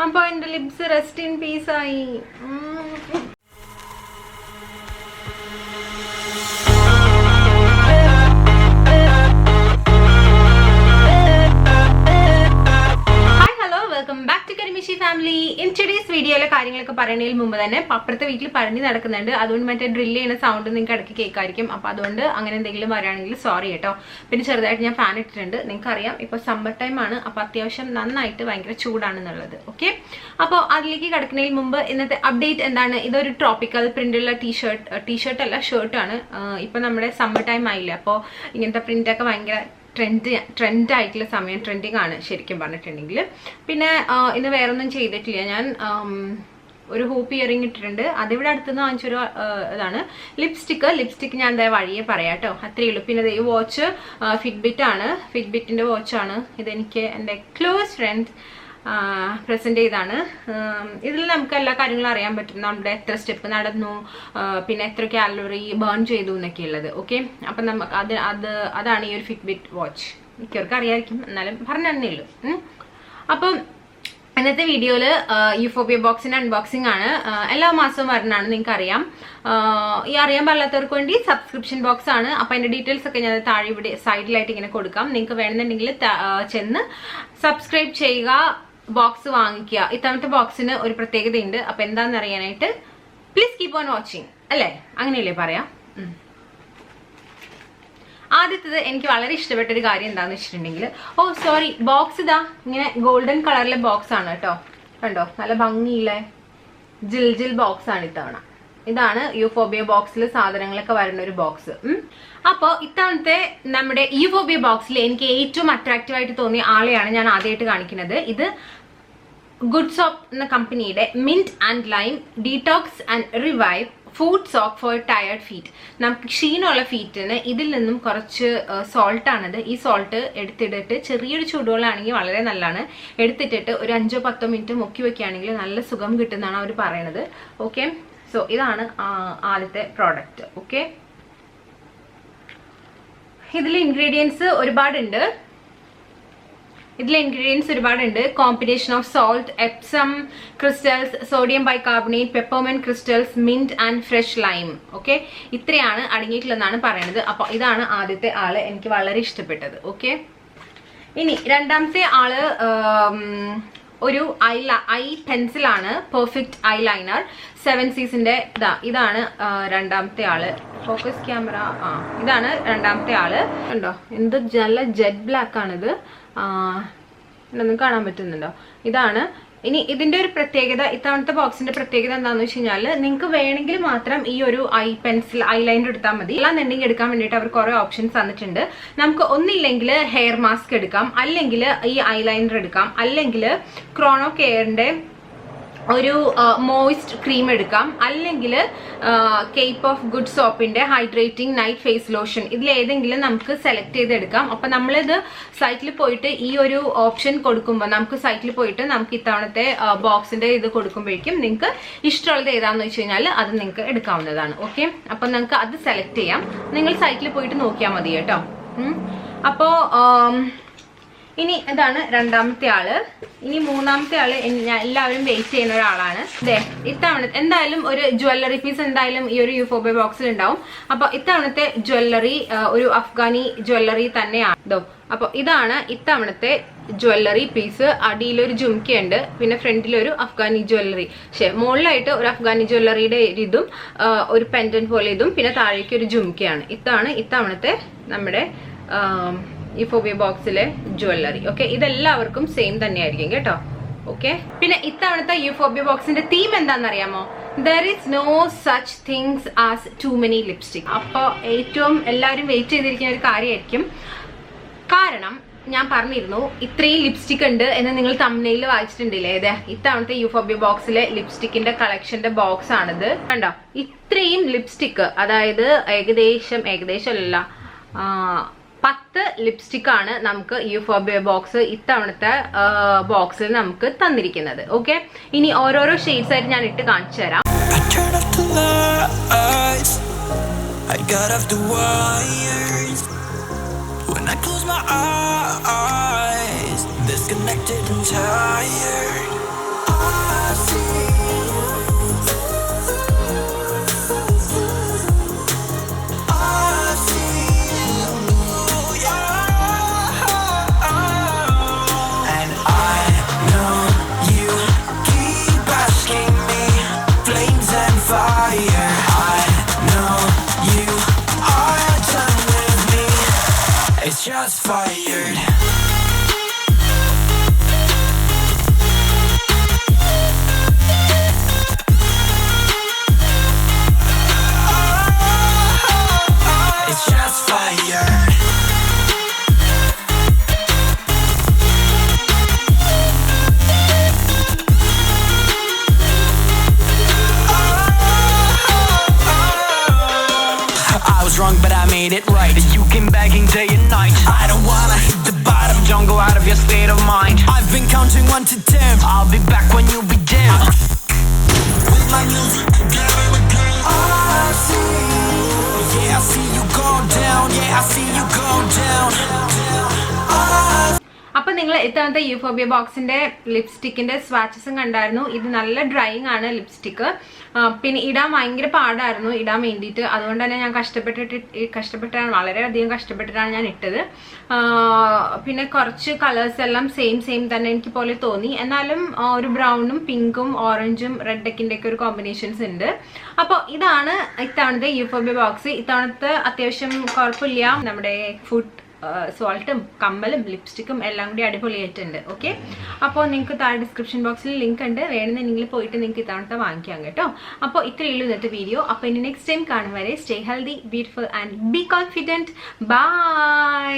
അപ്പോൾ എൻ്റെ lips rest in peace ആയി. Welcome back to Karimizhi family. In today's വീഡിയോയിലെ കാര്യങ്ങളൊക്കെ പറയുന്നതിന് മുമ്പ് തന്നെ അപ്പുറത്തെ വീട്ടിൽ പഴനി നടക്കുന്നുണ്ട്. അതുകൊണ്ട് മറ്റേ ഡ്രില്ല് ചെയ്യുന്ന സൗണ്ട് നിങ്ങൾക്ക് ഇടയ്ക്ക് കേൾക്കായിരിക്കും. അപ്പോൾ അതുകൊണ്ട് അങ്ങനെ എന്തെങ്കിലും വരികയാണെങ്കിൽ സോറി കേട്ടോ. പിന്നെ ചെറുതായിട്ട് ഞാൻ ഫാൻ ഇട്ടിട്ടുണ്ട്. നിങ്ങൾക്കറിയാം ഇപ്പോൾ സമ്മർ ടൈം ആണ്. അപ്പോൾ അത്യാവശ്യം നന്നായിട്ട് ഭയങ്കര ചൂടാണെന്നുള്ളത്. ഓക്കെ, അപ്പോൾ അതിലേക്ക് കിടക്കുന്നതിന് മുമ്പ് ഇന്നത്തെ അപ്ഡേറ്റ് എന്താണ്? ഇതൊരു ട്രോപ്പിക്കൽ പ്രിന്റുള്ള ടീഷർട്ട് അല്ല, ഷർട്ടാണ്. ഇപ്പം നമ്മുടെ സമ്മർ ടൈം ആയില്ലേ, അപ്പോൾ ഇങ്ങനത്തെ പ്രിന്റൊക്കെ ഭയങ്കര ട്രെൻഡായിട്ടുള്ള സമയം, ട്രെൻഡിങ് ആണ് ശരിക്കും പറഞ്ഞിട്ടുണ്ടെങ്കിൽ. പിന്നെ ഇന്ന് വേറൊന്നും ചെയ്തിട്ടില്ല. ഞാൻ ഒരു ഹൂപ്പ് ഇയറിംഗ് ഇട്ടിട്ടുണ്ട്. അതിവിടെ അടുത്തുനിന്ന് വാങ്ങിച്ചൊരു ഇതാണ്. ലിപ്സ്റ്റിക്ക് ഞാൻ എന്താ വഴിയെ പറയാം കേട്ടോ, അത്രയേ ഉള്ളൂ. പിന്നെ ഈ വാച്ച് ഫിറ്റ്ബിറ്റ് ആണ്, ഫിറ്റ്ബിറ്റിൻ്റെ വാച്ചാണ്. ഇതെനിക്ക് എൻ്റെ ക്ലോസ് ഫ്രണ്ട് പ്രസന്റ് ചെയ്താണ്. ഇതിൽ നമുക്ക് എല്ലാ കാര്യങ്ങളും അറിയാൻ പറ്റും. നമ്മുടെ എത്ര സ്റ്റെപ്പ് നടന്നു, പിന്നെ എത്ര കാലറി ബേൺ ചെയ്തു എന്നൊക്കെ ഉള്ളത്. ഓക്കെ, അപ്പം നമുക്ക് അതാണ് ഈ ഒരു ഫിറ്റ്ബിറ്റ് വാച്ച്. മിക്കവർക്ക് അറിയാമായിരിക്കും, എന്നാലും പറഞ്ഞേ ഉള്ളൂ. അപ്പം ഇന്നത്തെ വീഡിയോയിൽ യൂഫോബിയ ബോക്സിന്റെ അൺബോക്സിംഗ് ആണ്. എല്ലാ മാസവും വരുന്നതാണ്, നിങ്ങൾക്ക് അറിയാം. ഈ അറിയാൻ പാടില്ലാത്തവർക്ക് വേണ്ടി സബ്സ്ക്രിപ്ഷൻ ബോക്സ് ആണ്. അപ്പം അതിന്റെ ഡീറ്റെയിൽസ് ഒക്കെ ഞാൻ താഴെ ഇവിടെ സൈഡിലായിട്ട് ഇങ്ങനെ കൊടുക്കാം. നിങ്ങൾക്ക് വേണമെന്നുണ്ടെങ്കിൽ ചെന്ന് സബ്സ്ക്രൈബ് ചെയ്യുക, ബോക്സ് വാങ്ങിക്കുക. ഇത്തവണത്തെ ബോക്സിന് ഒരു പ്രത്യേകതയുണ്ട്. അപ്പം എന്താണെന്ന് അറിയാനായിട്ട് പ്ലീസ് കീപ്പ് ഓൺ വാച്ചിങ്, അല്ലേ? അങ്ങനെയല്ലേ പറയാം. ആദ്യത്തത് എനിക്ക് വളരെ ഇഷ്ടപ്പെട്ട ഒരു കാര്യം എന്താണെന്ന് വെച്ചിട്ടുണ്ടെങ്കിൽ, ബോക്സ് ഇതാ ഇങ്ങനെ ഗോൾഡൻ കളറിലെ ബോക്സ് ആണ് കേട്ടോ. കണ്ടോ, നല്ല ഭംഗിയിലെ ജിൽ ബോക്സ് ആണ് ഇത്തവണ. ഇതാണ് യൂഫോബിയ ബോക്സിൽ സാധനങ്ങളൊക്കെ വരുന്ന ഒരു ബോക്സ്. അപ്പോൾ ഇത്തവണത്തെ നമ്മുടെ യൂഫോബിയ ബോക്സിൽ എനിക്ക് ഏറ്റവും അട്രാക്റ്റീവ് ആയിട്ട് തോന്നിയ ആളെയാണ് ഞാൻ ആദ്യമായിട്ട് കാണിക്കുന്നത്. ഇത് ഗുഡ് സോപ്പ് എന്ന കമ്പനിയുടെ mint and lime detox and revive foot soak for tired feet. നമുക്ക് ക്ഷീണമുള്ള ഫീറ്റിന് ഇതിൽ നിന്നും കുറച്ച് സോൾട്ടാണത്. ഈ സോൾട്ട് എടുത്തിട്ടിട്ട് ചെറിയൊരു ചൂടുവെള്ളമാണെങ്കിൽ വളരെ നല്ലതാണ്. എടുത്തിട്ടിട്ട് ഒരു 5-10 മിനിറ്റ് മുക്കി വെക്കുകയാണെങ്കിൽ നല്ല സുഖം കിട്ടുന്നതാണ് അവർ പറയണത്. ഓക്കെ, സോ ഇതാണ് ആദ്യത്തെ പ്രോഡക്റ്റ്. ഓക്കെ, ഇതിൽ ഇൻഗ്രീഡിയൻസ് ഒരുപാടുണ്ട്. Combination of salt, Epsom crystals, sodium bicarbonate, peppermint crystals, mint and fresh lime. Okay, ഇത്രയാണ് അടങ്ങിയിട്ടുള്ളതെന്നാണ് പറയുന്നത്. അപ്പോൾ ഇതാണ് ആദ്യത്തെ ആള്, എനിക്ക് വളരെ ഇഷ്ടപ്പെട്ടത്. ഓക്കെ, ഇനി രണ്ടാമത്തെ ആള് ഒരു ഐ പെൻസിലാണ്, പെർഫെക്റ്റ് ഐ ലൈനർ 7C's-ന്റെ. ഇതാണ് രണ്ടാമത്തെ ആള്. Focus camera. ഇതാണ് രണ്ടാമത്തെ ആള്. കണ്ടോ, എന്ത് നല്ല ജെറ്റ് ബ്ലാക്ക് ആണിത്. ഒന്നും കാണാൻ പറ്റുന്നുണ്ടോ? ഇതാണ്. ഇനി ഇതിന്റെ ഒരു പ്രത്യേകത, ഇത്തവണത്തെ ബോക്സിന്റെ പ്രത്യേകത എന്താണെന്ന് വെച്ച് കഴിഞ്ഞാൽ, നിങ്ങൾക്ക് വേണമെങ്കിൽ മാത്രം ഈ ഒരു ഐ ലൈനർ എടുത്താൽ മതി. അല്ലാന്നുണ്ടെങ്കിൽ എടുക്കാൻ വേണ്ടിയിട്ട് അവർ കുറെ ഓപ്ഷൻസ് തന്നിട്ടുണ്ട്. നമുക്ക് ഒന്നില്ലെങ്കിൽ ഹെയർ മാസ്ക് എടുക്കാം, അല്ലെങ്കിൽ ഈ ഐ ലൈനർ എടുക്കാം, അല്ലെങ്കിൽ ക്രോണോ കെയറിന്റെ ഒരു മോയിസ്റ്റ് ക്രീം എടുക്കാം, അല്ലെങ്കിൽ കേപ്പ് ഓഫ് ഗുഡ് സോപ്പിന്റെ ഹൈഡ്രേറ്റിംഗ് നൈറ്റ് ഫേസ് ലോഷൻ. ഇതിലേതെങ്കിലും നമുക്ക് സെലക്ട് ചെയ്തെടുക്കാം. അപ്പൊ നമ്മളിത് സൈറ്റിൽ പോയിട്ട് ഈ ഒരു ഓപ്ഷൻ കൊടുക്കുമ്പോൾ നമുക്ക് സൈറ്റിൽ പോയിട്ട് നമുക്ക് ഇത്തവണത്തെ ബോക്സിന്റെ ഇത് കൊടുക്കുമ്പോഴേക്കും നിങ്ങൾക്ക് ഇഷ്ടമുള്ളത് ഏതാണെന്ന് വെച്ച് കഴിഞ്ഞാൽ അത് നിങ്ങൾക്ക് എടുക്കാവുന്നതാണ്. ഓക്കെ, അപ്പൊ നിങ്ങൾക്ക് അത് സെലക്ട് ചെയ്യാം. നിങ്ങൾ സൈറ്റിൽ പോയിട്ട് നോക്കിയാൽ മതി കേട്ടോ. അപ്പോ ഇനി ഇതാണ് രണ്ടാമത്തെ ആള്. ഇനി മൂന്നാമത്തെ ആള് എല്ലാവരും വെയിറ്റ് ചെയ്യുന്ന ഒരാളാണ്. ഇത്തവണ എന്തായാലും ഒരു ജ്വല്ലറി പീസ് എന്തായാലും ഈ ഒരു യൂഫോബിയ ബോക്സിൽ ഉണ്ടാവും. അപ്പൊ ഇത്തവണത്തെ ജ്വല്ലറി ഒരു അഫ്ഗാനി ജ്വല്ലറി തന്നെയാണ്. അപ്പൊ ഇതാണ് ഇത്തവണത്തെ ജ്വല്ലറി പീസ്. അടിയിലൊരു ജുംക്കയുണ്ട്, പിന്നെ ഫ്രണ്ടിലൊരു അഫ്ഗാനി ജ്വല്ലറി. മുകളിലായിട്ട് ഒരു അഫ്ഗാനി ജ്വല്ലറിയുടെ ഇതും ഒരു പെൻഡന്റ് പോലെ ഇതും, പിന്നെ താഴേക്ക് ഒരു ജുംക്കയാണ്. ഇതാണ് ഇത്തവണത്തെ നമ്മുടെ യൂഫോബിയ ബോക്സിലെ ജ്വല്ലറി. ഓക്കെ, ഇതെല്ലാവർക്കും സെയിം തന്നെയായിരിക്കും കേട്ടോ. ഓക്കെ, പിന്നെ ഇത്തവണത്തെ യൂഫോബിയ ബോക്സിന്റെ തീം എന്താണെന്നറിയാമോ? There is no such things as too many lipstick. അപ്പോൾ ഏറ്റവും എല്ലാവരും വെയിറ്റ് ചെയ്തിരിക്കുന്ന ഒരു കാര്യമായിരിക്കും. കാരണം ഞാൻ പറഞ്ഞിരുന്നു ഇത്രയും ലിപ്സ്റ്റിക് ഉണ്ട് എന്ന് നിങ്ങൾ തംബ്നെയിൽ വായിച്ചിട്ടുണ്ടല്ലേ. ഇത്തവണത്തെ യൂഫോബിയ ബോക്സിലെ ലിപ്സ്റ്റിക്കിന്റെ കളക്ഷന്റെ ബോക്സ് ആണിത്. കണ്ടോ, ഇത്രയും ലിപ്സ്റ്റിക്, അതായത് ഏകദേശം അല്ല 10 ലിപ്സ്റ്റിക് ആണ് നമുക്ക് യൂഫോബിയ ബോക്സ് ഇത്തവണത്തെ ബോക്സിൽ നമുക്ക് തന്നിരിക്കുന്നത്. ഓക്കെ, ഇനി ഓരോരോ ഷെയ്ഡ്സ് ആയിട്ട് ഞാൻ ഇട്ട് കാണിച്ചു തരാം. shots fired. It's shots fired. I was wrong, but I made it right. You came begging day and night. I don't wanna hit the bottom. Don't go out of your state of mind. I've been counting 1 to 10. I'll be back when you be dim. With my music together again. I see. Yeah, I see you go down. Yeah, I see you go down. അപ്പോൾ നിങ്ങൾ ഇത്തവണത്തെ യൂഫോബിയ ബോക്സിന്റെ ലിപ്സ്റ്റിക്കിന്റെ സ്വാച്ചസും കണ്ടായിരുന്നു. ഇത് നല്ല drying ആണ് lipstick. പിന്നെ ഇടാൻ ഭയങ്കര പാടായിരുന്നു ഇടാൻ വേണ്ടിയിട്ട്. അതുകൊണ്ട് തന്നെ ഞാൻ കഷ്ടപ്പെട്ടാണ് വളരെയധികം കഷ്ടപ്പെട്ടിട്ടാണ് ഞാൻ ഇട്ടത്. പിന്നെ കുറച്ച് കളേഴ്സ് എല്ലാം സെയിം തന്നെ എനിക്ക് പോലെ തോന്നി. എന്നാലും ഒരു ബ്രൗണും പിങ്കും ഓറഞ്ചും റെഡൊക്കെ ഒരു കോമ്പിനേഷൻസ് ഉണ്ട്. അപ്പോൾ ഇതാണ് ഇത്തവണത്തെ യൂഫോബിയ ബോക്സ്. ഇത്തവണത്തെ അത്യാവശ്യം കുഴപ്പമില്ല. നമ്മുടെ ഫുഡ് സോൾട്ടും കമ്മലും ലിപ്സ്റ്റിക്കും എല്ലാം കൂടി അടിപൊളിയായിട്ടുണ്ട്. ഓക്കെ, അപ്പോൾ നിങ്ങൾക്ക് താഴെ ഡിസ്ക്രിപ്ഷൻ ബോക്സിൽ ലിങ്ക് ഉണ്ട്. വേണമെന്നുണ്ടെങ്കിൽ പോയിട്ട് നിങ്ങൾക്ക് ഇത്തവണത്തെ വാങ്ങിക്കാം കേട്ടോ. അപ്പോൾ ഇത്രയേ ഉള്ളൂ ഇന്നത്തെ വീഡിയോ. അപ്പോൾ ഇനി നെക്സ്റ്റ് ടൈം കാണും വരെ stay healthy, beautiful and be confident. By.